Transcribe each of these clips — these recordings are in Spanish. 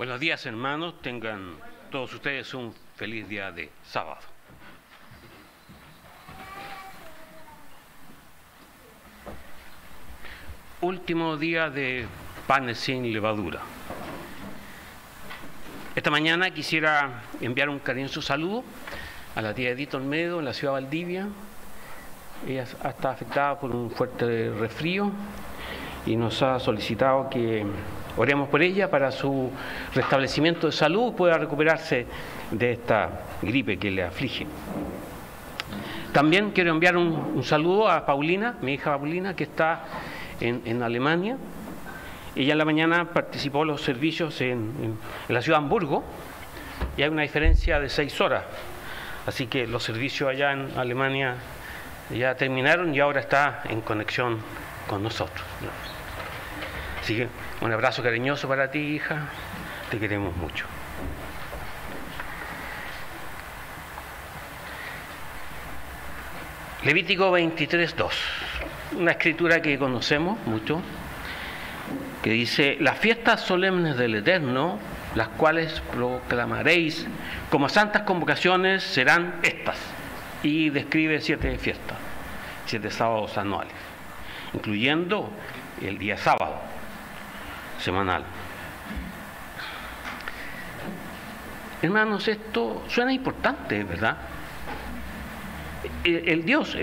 Buenos días, hermanos. Tengan todos ustedes un feliz día de sábado. Último día de panes sin levadura. Esta mañana quisiera enviar un cariñoso saludo a la tía Edith Olmedo en la ciudad de Valdivia. Ella está afectada por un fuerte resfrío y nos ha solicitado que oremos por ella para su restablecimiento de salud y pueda recuperarse de esta gripe que le aflige. También quiero enviar un saludo a Paulina, mi hija Paulina, que está en Alemania. Ella en la mañana participó en los servicios en la ciudad de Hamburgo y hay una diferencia de 6 horas. Así que los servicios allá en Alemania ya terminaron y ahora está en conexión con nosotros. Así que un abrazo cariñoso para ti, hija. Te queremos mucho. Levítico 23:2. Una escritura que conocemos mucho, que dice: las fiestas solemnes del Eterno, las cuales proclamaréis como santas convocaciones, serán estas. Y describe 7 fiestas, 7 sábados anuales, incluyendo el día sábado semanal. Hermanos, esto suena importante, ¿verdad? El Dios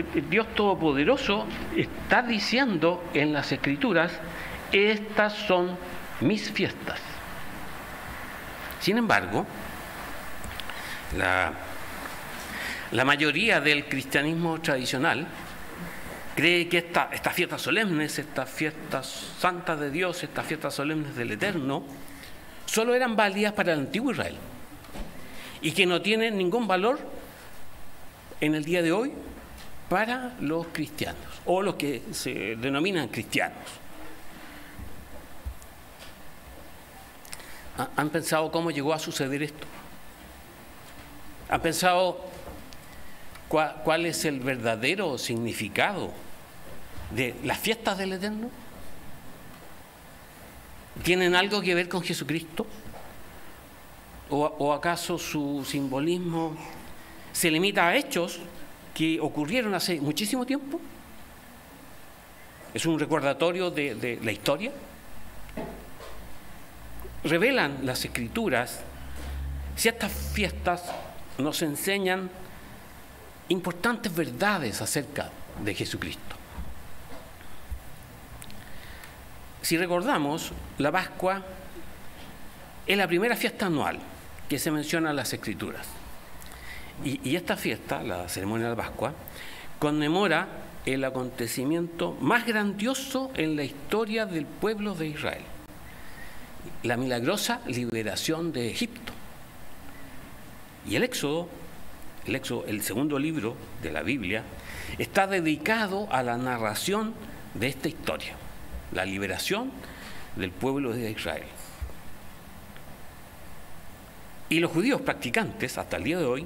Todopoderoso está diciendo en las Escrituras: estas son mis fiestas. Sin embargo, la mayoría del cristianismo tradicional cree que estas fiestas solemnes, estas fiestas santas de Dios, estas fiestas solemnes del Eterno, solo eran válidas para el antiguo Israel y que no tienen ningún valor en el día de hoy para los cristianos o los que se denominan cristianos. ¿Han pensado cómo llegó a suceder esto? ¿Han pensado cuál es el verdadero significado de las fiestas del Eterno? ¿Tienen algo que ver con Jesucristo? ¿O acaso su simbolismo se limita a hechos que ocurrieron hace muchísimo tiempo? ¿Es un recordatorio de la historia? Revelan las Escrituras si estas fiestas nos enseñan importantes verdades acerca de Jesucristo. Si recordamos, la Pascua es la primera fiesta anual que se menciona en las Escrituras. Y esta fiesta, la ceremonia de la Pascua, conmemora el acontecimiento más grandioso en la historia del pueblo de Israel: la milagrosa liberación de Egipto. Y el Éxodo, el segundo libro de la Biblia, está dedicado a la narración de esta historia, la liberación del pueblo de Israel. Y los judíos practicantes, hasta el día de hoy,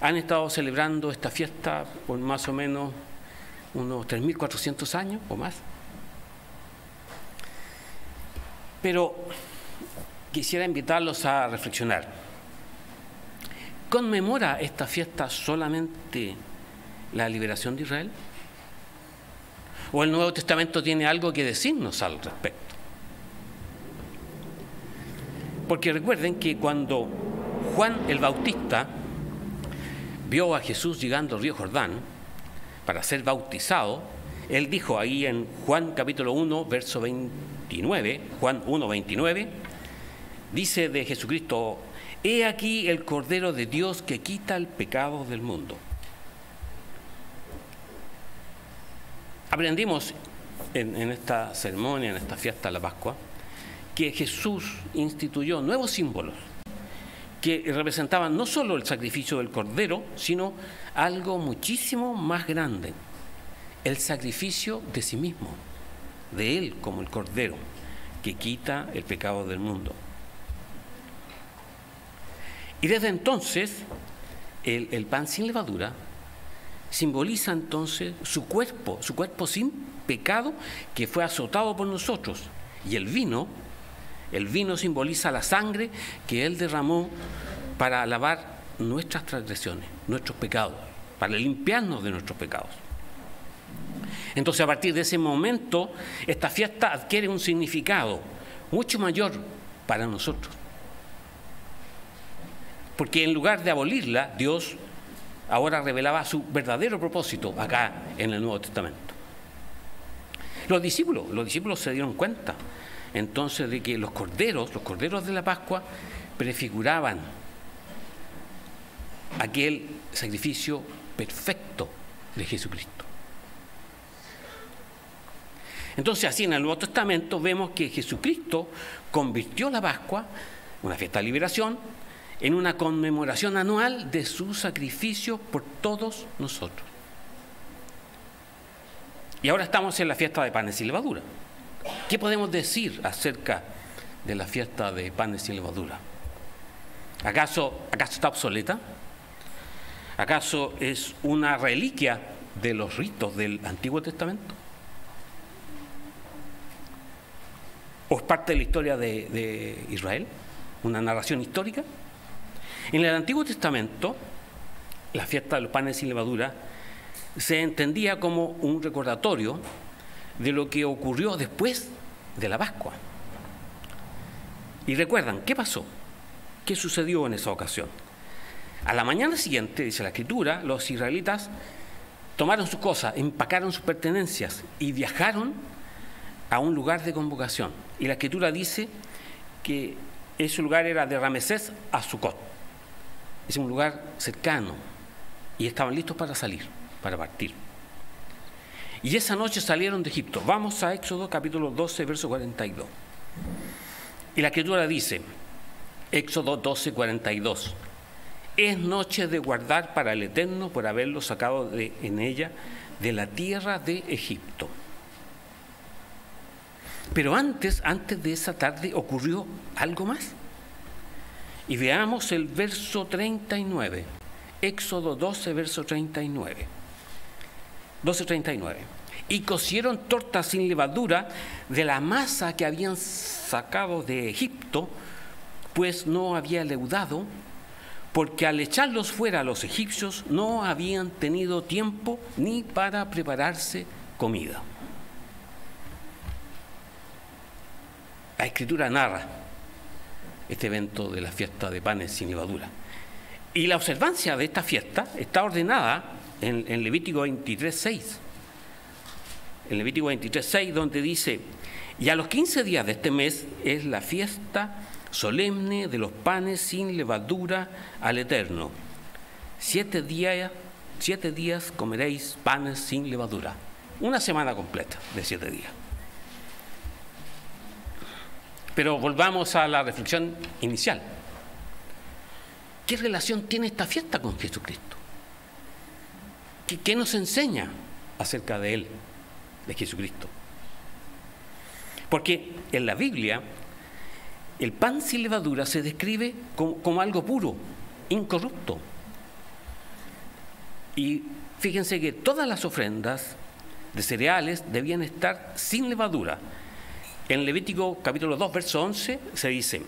han estado celebrando esta fiesta por más o menos unos 3.400 años o más. Pero quisiera invitarlos a reflexionar. ¿Conmemora esta fiesta solamente la liberación de Israel? ¿O el Nuevo Testamento tiene algo que decirnos al respecto? Porque recuerden que cuando Juan el Bautista vio a Jesús llegando al río Jordán para ser bautizado, él dijo ahí en Juan capítulo 1, verso 29, Juan 1, 29, dice de Jesucristo: he aquí el Cordero de Dios que quita el pecado del mundo. Aprendimos en esta ceremonia, en esta fiesta de la Pascua, que Jesús instituyó nuevos símbolos que representaban no solo el sacrificio del Cordero, sino algo muchísimo más grande: el sacrificio de sí mismo, de Él como el Cordero que quita el pecado del mundo. Y desde entonces, el pan sin levadura simboliza entonces su cuerpo sin pecado, que fue azotado por nosotros, y el vino El vino simboliza la sangre que Él derramó para lavar nuestras transgresiones, nuestros pecados, para limpiarnos de nuestros pecados. Entonces, a partir de ese momento, esta fiesta adquiere un significado mucho mayor para nosotros. Porque en lugar de abolirla, Dios ahora revelaba su verdadero propósito acá en el Nuevo Testamento. Los discípulos se dieron cuenta entonces de que los corderos de la Pascua prefiguraban aquel sacrificio perfecto de Jesucristo. Entonces, así en el Nuevo Testamento vemos que Jesucristo convirtió la Pascua, una fiesta de liberación, en una conmemoración anual de su sacrificio por todos nosotros. Y ahora estamos en la fiesta de panes sin levadura. ¿Qué podemos decir acerca de la fiesta de panes sin levadura? ¿Acaso está obsoleta? ¿Acaso es una reliquia de los ritos del Antiguo Testamento? ¿O es parte de la historia de Israel? ¿Una narración histórica? En el Antiguo Testamento, la fiesta de los panes sin levadura se entendía como un recordatorio de lo que ocurrió después de la Pascua. Y recuerdan, ¿qué pasó? ¿Qué sucedió en esa ocasión? A la mañana siguiente, dice la Escritura, los israelitas tomaron sus cosas, empacaron sus pertenencias y viajaron a un lugar de convocación. Y la Escritura dice que ese lugar era de Ramesés a Sucot. Es un lugar cercano y estaban listos para salir, para partir. Y esa noche salieron de Egipto. Vamos a Éxodo capítulo 12, verso 42. Y la Escritura dice, Éxodo 12, 42, es noche de guardar para el Eterno por haberlo sacado en ella de la tierra de Egipto. Pero antes de esa tarde ocurrió algo más. Y veamos el verso 39, Éxodo 12, verso 39. 12:39. Y cocieron tortas sin levadura de la masa que habían sacado de Egipto, pues no había leudado, porque al echarlos fuera a los egipcios no habían tenido tiempo ni para prepararse comida. La Escritura narra este evento de la fiesta de panes sin levadura. Y la observancia de esta fiesta está ordenada en Levítico 23:6. En Levítico 23:6, donde dice, y a los 15 días de este mes es la fiesta solemne de los panes sin levadura al Eterno. 7 días comeréis panes sin levadura. Una semana completa de 7 días. Pero volvamos a la reflexión inicial. ¿Qué relación tiene esta fiesta con Jesucristo? ¿Qué nos enseña acerca de Él, de Jesucristo? Porque en la Biblia el pan sin levadura se describe como algo puro, incorrupto. Y fíjense que todas las ofrendas de cereales debían estar sin levadura. En Levítico capítulo 2, verso 11 se dice,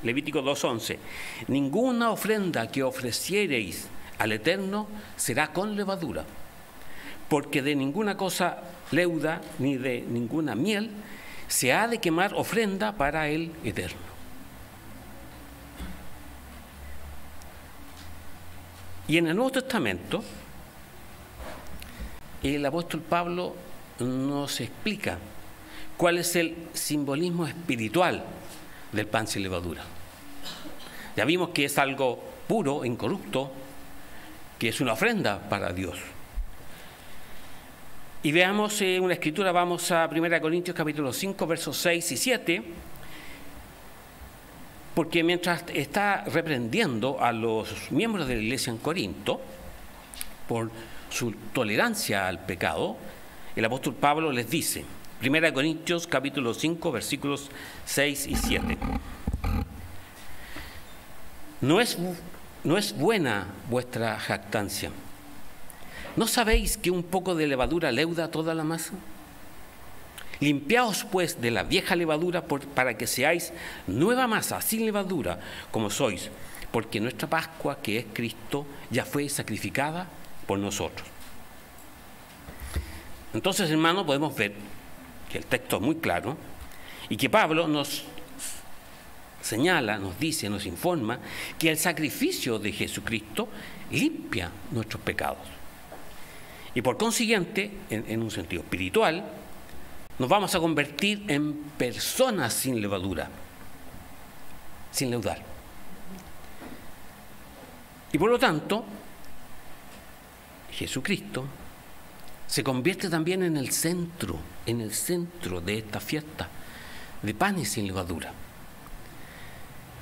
Levítico 2:11, ninguna ofrenda que ofreciereis al Eterno será con levadura, porque de ninguna cosa leuda ni de ninguna miel se ha de quemar ofrenda para el Eterno. Y en el Nuevo Testamento, el apóstol Pablo nos explica cuál es el simbolismo espiritual del pan sin levadura. Ya vimos que es algo puro, incorrupto, que es una ofrenda para Dios. Y veamos una escritura, vamos a 1 Corintios capítulo 5, versos 6 y 7, porque mientras está reprendiendo a los miembros de la iglesia en Corinto por su tolerancia al pecado, el apóstol Pablo les dice, 1 Corintios capítulo 5, versículos 6 y 7. No es buena vuestra jactancia. ¿No sabéis que un poco de levadura leuda toda la masa? Limpiaos pues de la vieja levadura para que seáis nueva masa, sin levadura, como sois, porque nuestra Pascua, que es Cristo, ya fue sacrificada por nosotros. Entonces, hermanos, podemos ver que el texto es muy claro y que Pablo nos señala, nos dice, nos informa que el sacrificio de Jesucristo limpia nuestros pecados. Y por consiguiente, en un sentido espiritual, nos vamos a convertir en personas sin levadura, sin leudar. Y por lo tanto, Jesucristo se convierte también en el centro de esta fiesta de panes sin levadura,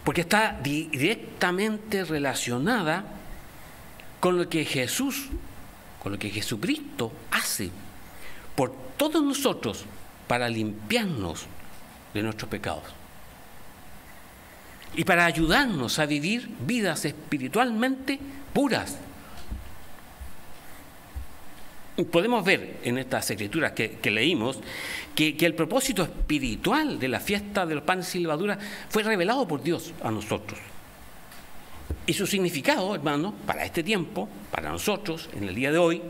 porque está directamente relacionada con lo que Jesucristo hace por todos nosotros para limpiarnos de nuestros pecados y para ayudarnos a vivir vidas espiritualmente puras. Podemos ver en estas escrituras que leímos que el propósito espiritual de la fiesta de los panes sin levadura fue revelado por Dios a nosotros. Y su significado, hermanos, para este tiempo, para nosotros, en el día de hoy,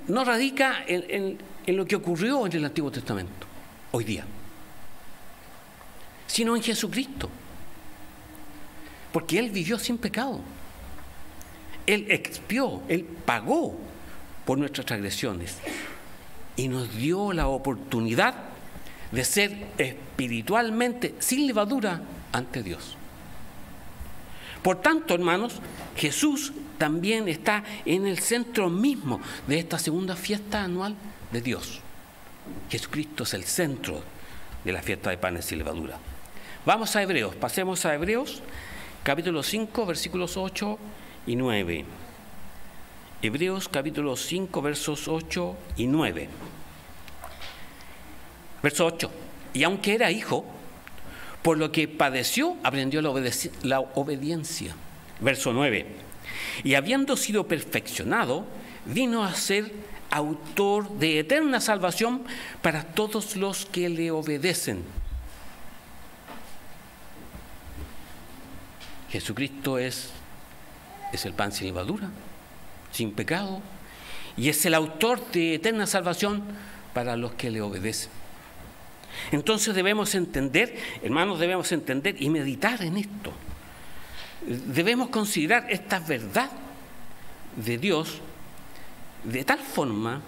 no radica en lo que ocurrió en el Antiguo Testamento, hoy día, sino en Jesucristo. Porque Él vivió sin pecado. Él expió, Él pagó por nuestras transgresiones y nos dio la oportunidad de ser espiritualmente sin levadura ante Dios. Por tanto, hermanos, Jesús también está en el centro mismo de esta segunda fiesta anual de Dios. Jesucristo es el centro de la fiesta de panes sin levadura. Vamos a Hebreos, pasemos a Hebreos, capítulo 5, versículos 8 y 9. Hebreos capítulo 5, versos 8 y 9. Verso 8. Y aunque era hijo, por lo que padeció, aprendió la obediencia. Verso 9. Y habiendo sido perfeccionado, vino a ser autor de eterna salvación para todos los que le obedecen. Jesucristo es el pan sin levadura, sin pecado, y es el autor de eterna salvación para los que le obedecen. Entonces debemos entender, hermanos, debemos entender y meditar en esto. Debemos considerar esta verdad de Dios de tal forma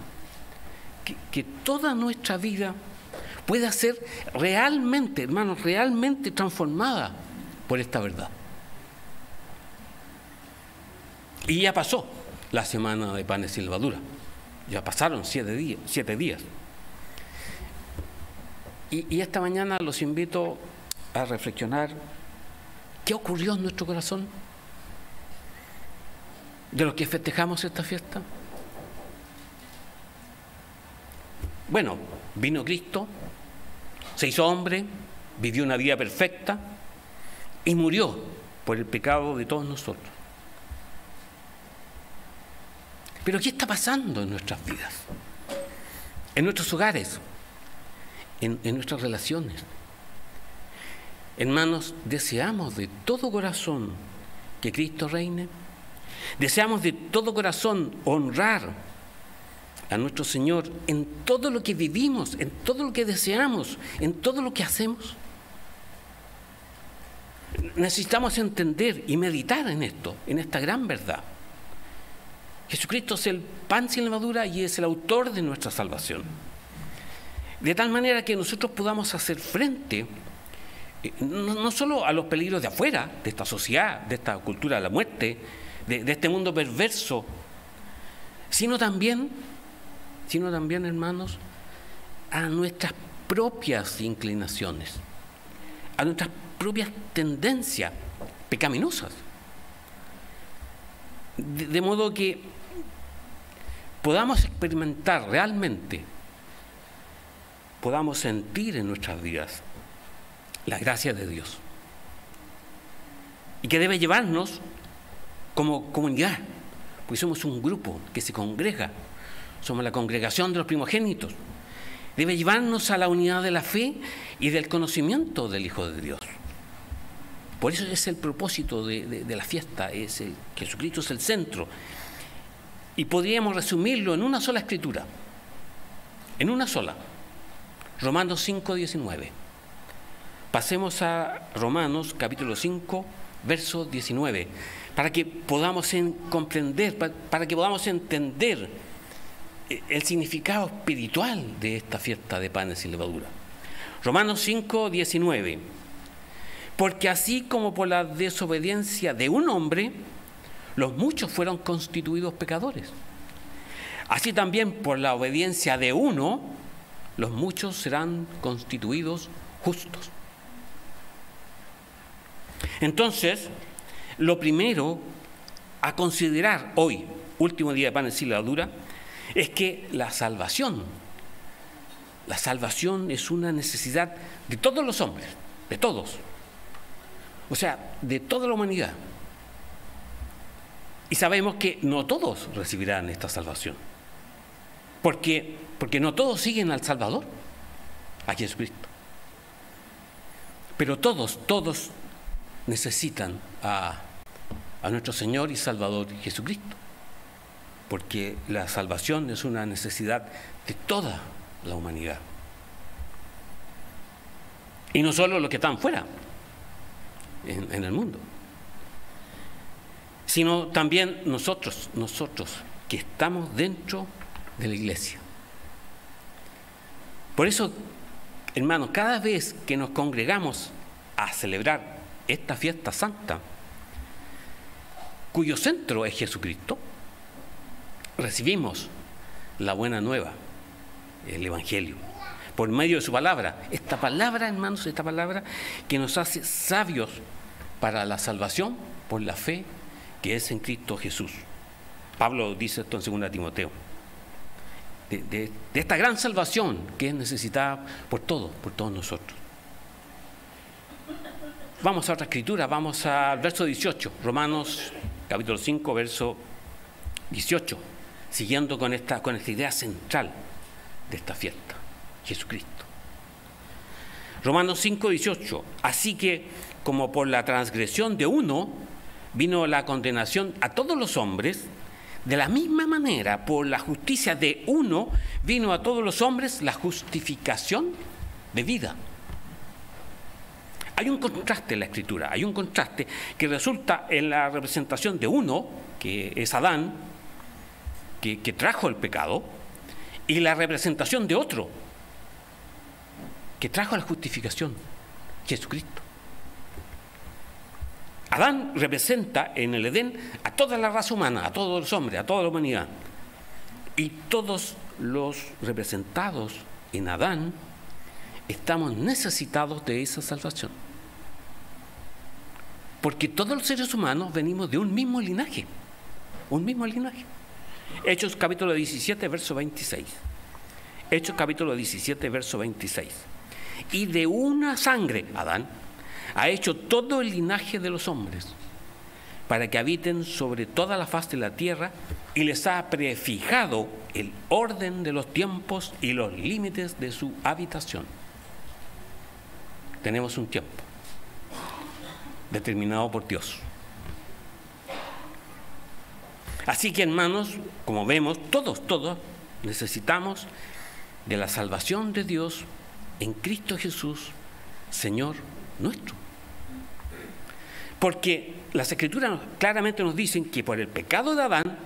que toda nuestra vida pueda ser realmente, hermanos, realmente transformada por esta verdad. Y ya pasó la semana de panes sin levadura. Ya pasaron 7 días. Y esta mañana los invito a reflexionar qué ocurrió en nuestro corazón de los que festejamos esta fiesta. Bueno, vino Cristo, se hizo hombre, vivió una vida perfecta y murió por el pecado de todos nosotros. Pero ¿qué está pasando en nuestras vidas? En nuestros hogares, en nuestras relaciones. Hermanos, deseamos de todo corazón que Cristo reine. Deseamos de todo corazón honrar a nuestro Señor en todo lo que vivimos, en todo lo que deseamos, en todo lo que hacemos. Necesitamos entender y meditar en esto, en esta gran verdad. Jesucristo es el pan sin levadura y es el autor de nuestra salvación. De tal manera que nosotros podamos hacer frente no solo a los peligros de afuera, de esta sociedad, de esta cultura de la muerte, de este mundo perverso, sino también, hermanos, a nuestras propias inclinaciones, a nuestras propias tendencias pecaminosas. De modo que podamos experimentar realmente, podamos sentir en nuestras vidas la gracia de Dios. Y que debe llevarnos como comunidad, porque somos un grupo que se congrega somos la congregación de los primogénitos. Debe llevarnos a la unidad de la fe y del conocimiento del Hijo de Dios. Por eso es el propósito de la fiesta, Jesucristo es el centro. Y podríamos resumirlo en una sola escritura, en una sola, Romanos 5, 19. Pasemos a Romanos capítulo 5, verso 19, para que podamos comprender, para que podamos entender el significado espiritual de esta fiesta de panes sin levadura. Romanos 5, 19. Porque así como por la desobediencia de un hombre, los muchos fueron constituidos pecadores, así también por la obediencia de uno, los muchos serán constituidos justos. Entonces, lo primero a considerar hoy, último día de panes sin levadura, es que la salvación es una necesidad de todos los hombres, de todos, o sea, de toda la humanidad. Y sabemos que no todos recibirán esta salvación, porque no todos siguen al Salvador, a Jesucristo. Pero todos necesitan a nuestro Señor y Salvador Jesucristo, porque la salvación es una necesidad de toda la humanidad. Y no solo los que están fuera, en el mundo, sino también nosotros que estamos dentro de la iglesia. Por eso, hermanos, cada vez que nos congregamos a celebrar esta fiesta santa, cuyo centro es Jesucristo, recibimos la buena nueva, el Evangelio, por medio de su palabra. Esta palabra, hermanos, esta palabra que nos hace sabios para la salvación por la fe que es en Cristo Jesús. Pablo dice esto en 2 Timoteo. De esta gran salvación que es necesitada por todos nosotros. Vamos a otra escritura, vamos al verso 18, Romanos capítulo 5, verso 18, siguiendo con esta idea central de esta fiesta, Jesucristo. Romanos 5, 18, así que como por la transgresión de uno vino la condenación a todos los hombres, de la misma manera por la justicia de uno vino a todos los hombres la justificación de vida. Hay un contraste en la Escritura, hay un contraste que resulta en la representación de uno, que es Adán, que trajo el pecado, y la representación de otro, que trajo la justificación, Jesucristo. Adán representa en el Edén a toda la raza humana, a todos los hombres, a toda la humanidad. Y todos los representados en Adán estamos necesitados de esa salvación. Porque todos los seres humanos venimos de un mismo linaje. Un mismo linaje. Hechos capítulo 17, verso 26. Hechos capítulo 17, verso 26. Y de una sangre, Adán, ha hecho todo el linaje de los hombres, para que habiten sobre toda la faz de la tierra, y les ha prefijado el orden de los tiempos y los límites de su habitación. Tenemos un tiempo determinado por Dios. Así que, hermanos, como vemos, todos necesitamos de la salvación de Dios en Cristo Jesús, Señor nuestro. Porque las Escrituras claramente nos dicen que por el pecado de Adán,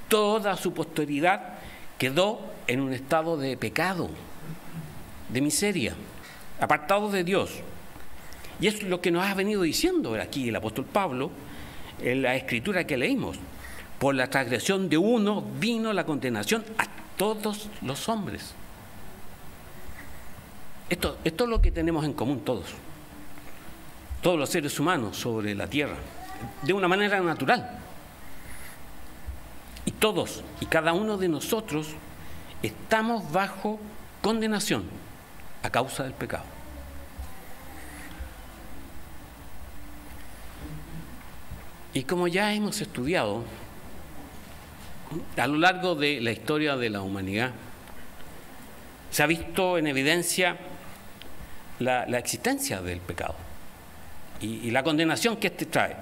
toda su posteridad quedó en un estado de pecado, de miseria, apartados de Dios. Y es lo que nos ha venido diciendo aquí el apóstol Pablo en la Escritura que leímos. Por la transgresión de uno vino la condenación a todos los hombres. Esto es lo que tenemos en común todos los seres humanos sobre la tierra, de una manera natural. Y todos y cada uno de nosotros estamos bajo condenación a causa del pecado. Y como ya hemos estudiado, a lo largo de la historia de la humanidad se ha visto en evidencia la existencia del pecado y la condenación que éste trae,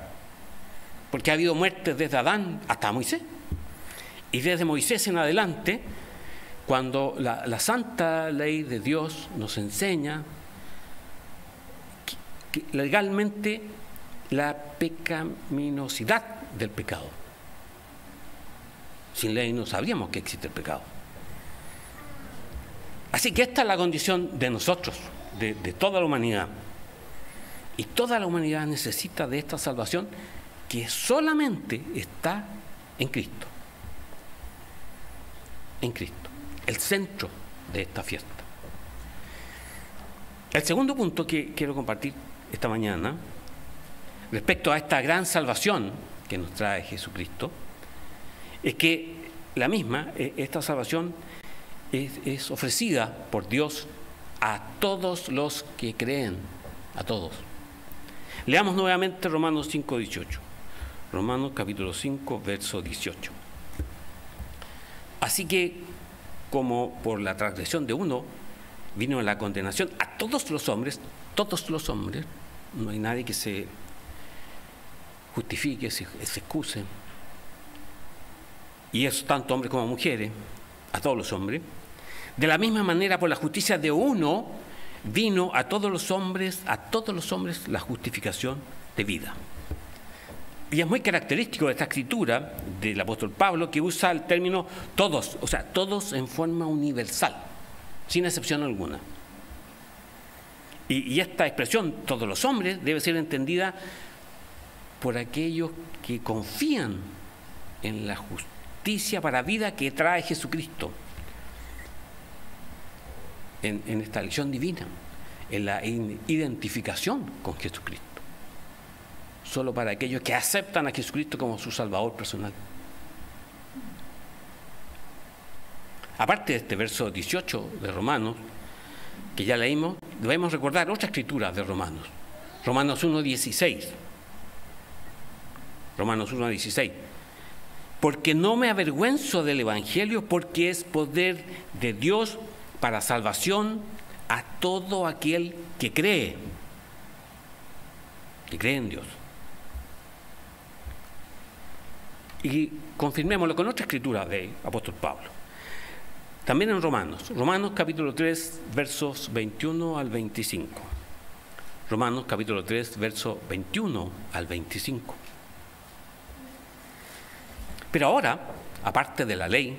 porque ha habido muertes desde Adán hasta Moisés, y desde Moisés en adelante, cuando la santa ley de Dios nos enseña que legalmente la pecaminosidad del pecado. Sin ley no sabríamos que existe el pecado. Así que esta es la condición de nosotros, de toda la humanidad. Y toda la humanidad necesita de esta salvación que solamente está en Cristo. En Cristo, el centro de esta fiesta. El segundo punto que quiero compartir esta mañana, respecto a esta gran salvación que nos trae Jesucristo, es que la misma, esta salvación es ofrecida por Dios a todos los que creen, a todos. Leamos nuevamente Romanos 5:18. Romanos capítulo 5, verso 18. Así que, como por la transgresión de uno vino la condenación a todos los hombres, no hay nadie que se justifique, se excuse, y eso tanto hombres como mujeres, a todos los hombres. De la misma manera, por la justicia de uno vino a todos los hombres la justificación de vida. Y es muy característico de esta escritura del apóstol Pablo, que usa el término todos, o sea, todos en forma universal, sin excepción alguna. Y esta expresión, todos los hombres, debe ser entendida por aquellos que confían en la justicia para vida que trae Jesucristo, en esta elección divina, en la identificación con Jesucristo. Solo para aquellos que aceptan a Jesucristo como su Salvador personal. Aparte de este verso 18 de Romanos, que ya leímos, debemos recordar otra escritura de Romanos. Romanos 1:16. Romanos 1:16. Porque no me avergüenzo del Evangelio, porque es poder de Dios para salvación a todo aquel que cree en Dios. Y confirmémoslo con otra escritura del apóstol Pablo. También en Romanos capítulo 3, versos 21 al 25. Romanos capítulo 3, versos 21 al 25. Pero ahora, aparte de la ley,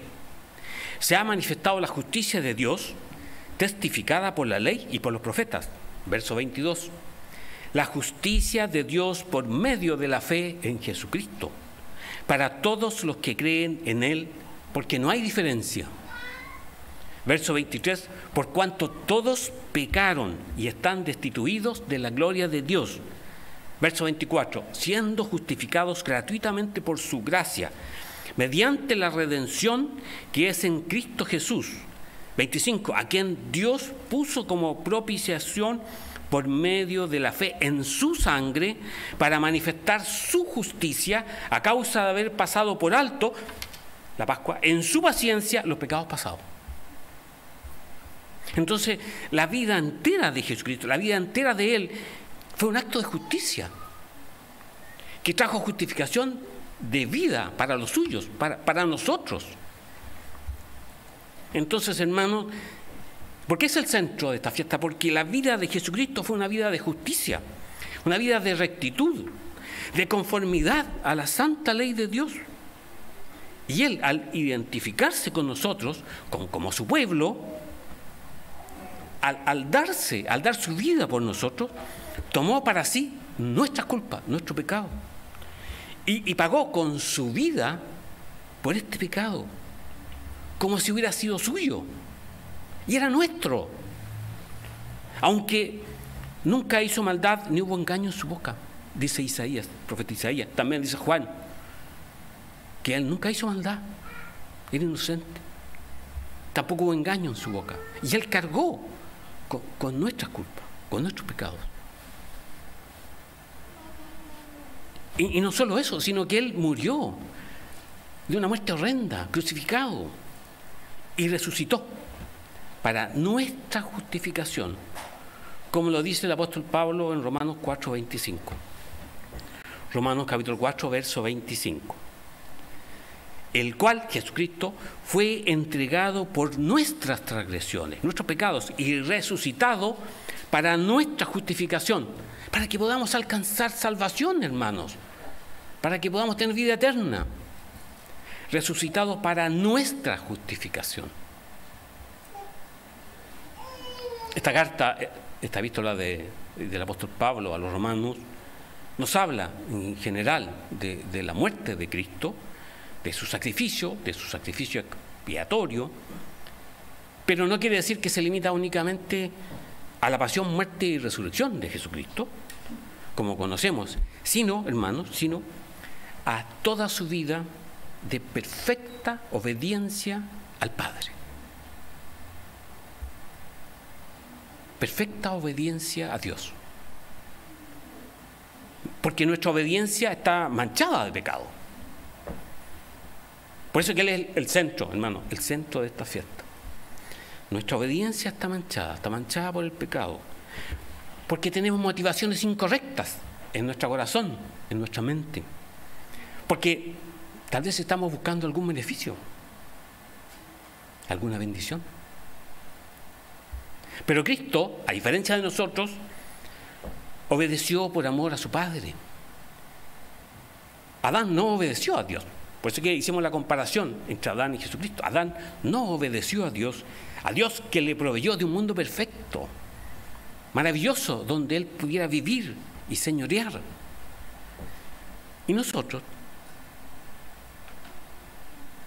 se ha manifestado la justicia de Dios, testificada por la ley y por los profetas. Verso 22. La justicia de Dios por medio de la fe en Jesucristo, para todos los que creen en Él, porque no hay diferencia. Verso 23, por cuanto todos pecaron y están destituidos de la gloria de Dios. Verso 24, siendo justificados gratuitamente por su gracia, mediante la redención que es en Cristo Jesús. 25, a quien Dios puso como propiciación por medio de la fe en su sangre, para manifestar su justicia a causa de haber pasado por alto la Pascua, en su paciencia, los pecados pasados. Entonces, la vida entera de Jesucristo, la vida entera de Él, fue un acto de justicia, que trajo justificación de vida para los suyos, para nosotros. Entonces, hermanos, ¿por qué es el centro de esta fiesta? Porque la vida de Jesucristo fue una vida de justicia, una vida de rectitud, de conformidad a la santa ley de Dios. Y Él, al identificarse con nosotros, como su pueblo, al dar su vida por nosotros, tomó para sí nuestras culpas, nuestro pecado. Y pagó con su vida por este pecado, como si hubiera sido suyo. Y era nuestro. Aunque nunca hizo maldad ni hubo engaño en su boca, dice Isaías, el profeta Isaías. También dice Juan, que él nunca hizo maldad, era inocente. Tampoco hubo engaño en su boca. Y él cargó con nuestras culpas, con nuestros pecados. Y no solo eso, sino que él murió de una muerte horrenda, crucificado, y resucitó para nuestra justificación, como lo dice el apóstol Pablo en Romanos 4:25. Romanos capítulo 4, verso 25. El cual, Jesucristo, fue entregado por nuestras transgresiones, nuestros pecados, y resucitado para nuestra justificación, para que podamos alcanzar salvación, hermanos, para que podamos tener vida eterna. Resucitado para nuestra justificación. Esta carta, esta epístola del apóstol Pablo a los romanos, nos habla en general de la muerte de Cristo, de su sacrificio expiatorio, pero no quiere decir que se limita únicamente a la pasión, muerte y resurrección de Jesucristo, como conocemos, sino, hermanos, a toda su vida de perfecta obediencia al Padre. Perfecta obediencia a Dios. Porque nuestra obediencia está manchada de pecado. Por eso que Él es el centro, hermano, el centro de esta fiesta. Nuestra obediencia está manchada por el pecado. Porque tenemos motivaciones incorrectas en nuestro corazón, en nuestra mente. Porque tal vez estamos buscando algún beneficio, alguna bendición. Pero Cristo, a diferencia de nosotros, obedeció por amor a su Padre. Adán no obedeció a Dios. Por eso que hicimos la comparación entre Adán y Jesucristo. Adán no obedeció a Dios que le proveyó de un mundo perfecto, maravilloso, donde él pudiera vivir y señorear. Y nosotros,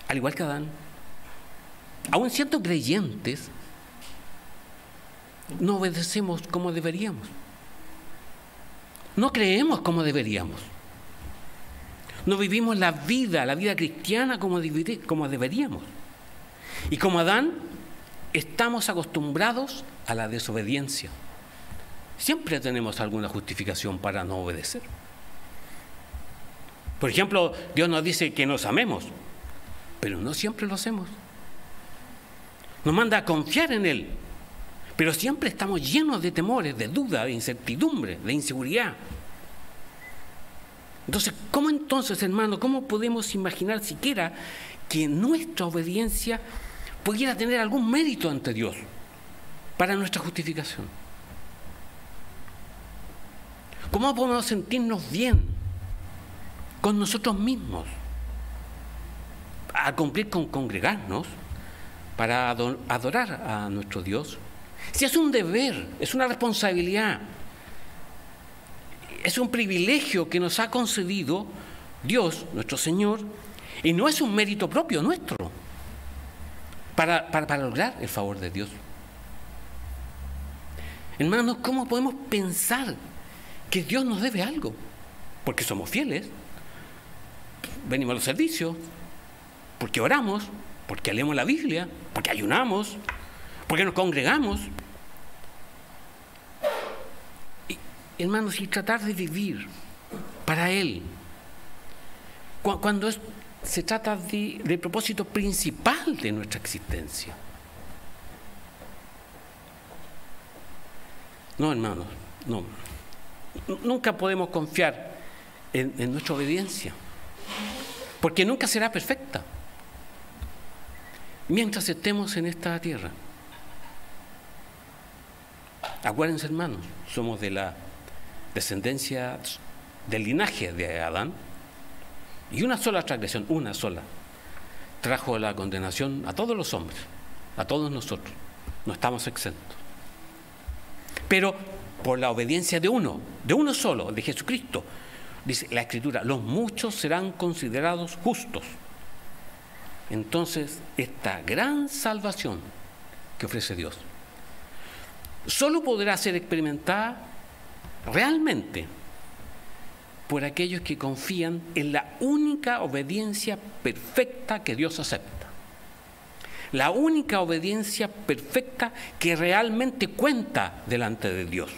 al igual que Adán, aun siendo creyentes, no obedecemos como deberíamos. No creemos como deberíamos. No vivimos la vida cristiana como deberíamos. Y como Adán, estamos acostumbrados a la desobediencia. Siempre tenemos alguna justificación para no obedecer. Por ejemplo, Dios nos dice que nos amemos, pero no siempre lo hacemos. Nos manda a confiar en Él, pero siempre estamos llenos de temores, de duda, de incertidumbre, de inseguridad. Entonces, hermano, cómo podemos imaginar siquiera que nuestra obediencia pudiera tener algún mérito ante Dios para nuestra justificación? ¿Cómo podemos sentirnos bien con nosotros mismos a cumplir con congregarnos para adorar a nuestro Dios? Si es un deber, es una responsabilidad, es un privilegio que nos ha concedido Dios, nuestro Señor, y no es un mérito propio nuestro para lograr el favor de Dios. Hermanos, ¿cómo podemos pensar que Dios nos debe algo? Porque somos fieles, venimos a los servicios, porque oramos, porque leemos la Biblia, porque ayunamos, porque nos congregamos. Y, hermanos, y tratar de vivir para Él, cuando se trata del propósito principal de nuestra existencia. No, hermanos, no. Nunca podemos confiar en nuestra obediencia, porque nunca será perfecta mientras estemos en esta tierra. Acuérdense, hermanos, somos de la descendencia del linaje de Adán, y una sola transgresión, trajo la condenación a todos los hombres, a todos nosotros. No estamos exentos. Pero por la obediencia de uno solo, de Jesucristo, dice la Escritura, los muchos serán considerados justos. Entonces, esta gran salvación que ofrece Dios solo podrá ser experimentada realmente por aquellos que confían en la única obediencia perfecta que Dios acepta. La única obediencia perfecta que realmente cuenta delante de Dios.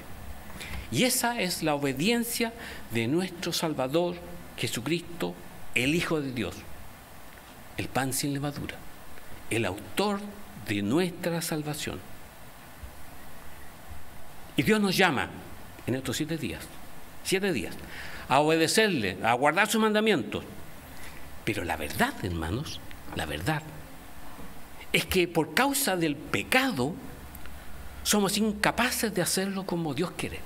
Y esa es la obediencia de nuestro Salvador Jesucristo, el Hijo de Dios. el pan sin levadura, el autor de nuestra salvación. Y Dios nos llama en estos 7 días, a obedecerle, a guardar sus mandamientos. Pero la verdad, hermanos, la verdad es que por causa del pecado somos incapaces de hacerlo como Dios quiere.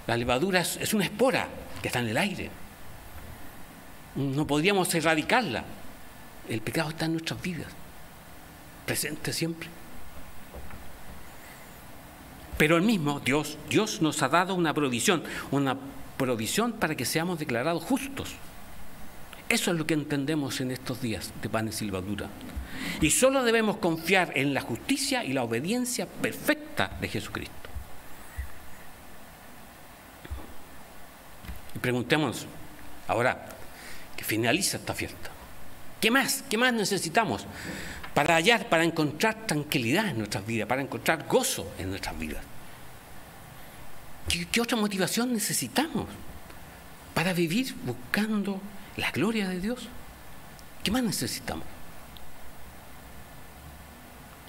La levadura es una espora que está en el aire. No podríamos erradicarla. El pecado está en nuestras vidas, presente siempre. Pero el mismo Dios nos ha dado una provisión para que seamos declarados justos. Eso es lo que entendemos en estos días de pan sin levadura. Y solo debemos confiar en la justicia y la obediencia perfecta de Jesucristo. Y preguntémonos, ahora que finaliza esta fiesta, ¿qué más necesitamos para encontrar tranquilidad en nuestras vidas, para encontrar gozo en nuestras vidas? ¿Qué otra motivación necesitamos para vivir buscando la gloria de Dios? ¿Qué más necesitamos?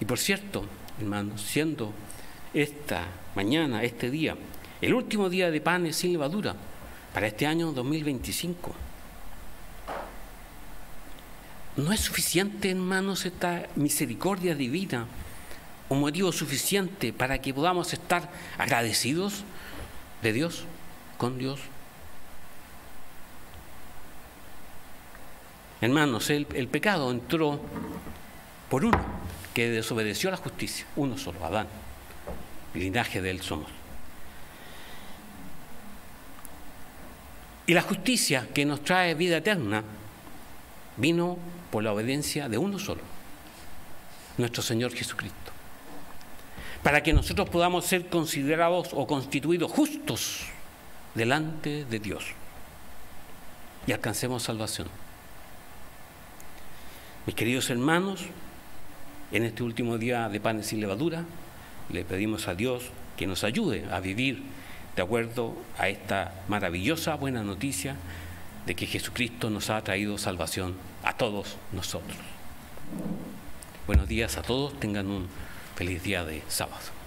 Y por cierto, hermanos, siendo esta mañana, este día, el último día de panes sin levadura para este año 2025, ¿no es suficiente, hermanos, esta misericordia divina, un motivo suficiente para que podamos estar agradecidos de Dios, con Dios? Hermanos, el pecado entró por uno que desobedeció a la justicia, uno solo, Adán, el linaje de él somos. Y la justicia que nos trae vida eterna vino por la obediencia de uno solo, nuestro Señor Jesucristo, para que nosotros podamos ser considerados o constituidos justos delante de Dios y alcancemos salvación. Mis queridos hermanos, en este último día de panes sin levadura, le pedimos a Dios que nos ayude a vivir de acuerdo a esta maravillosa buena noticia de que Jesucristo nos ha traído salvación a todos nosotros. Buenos días a todos, tengan un feliz día de sábado.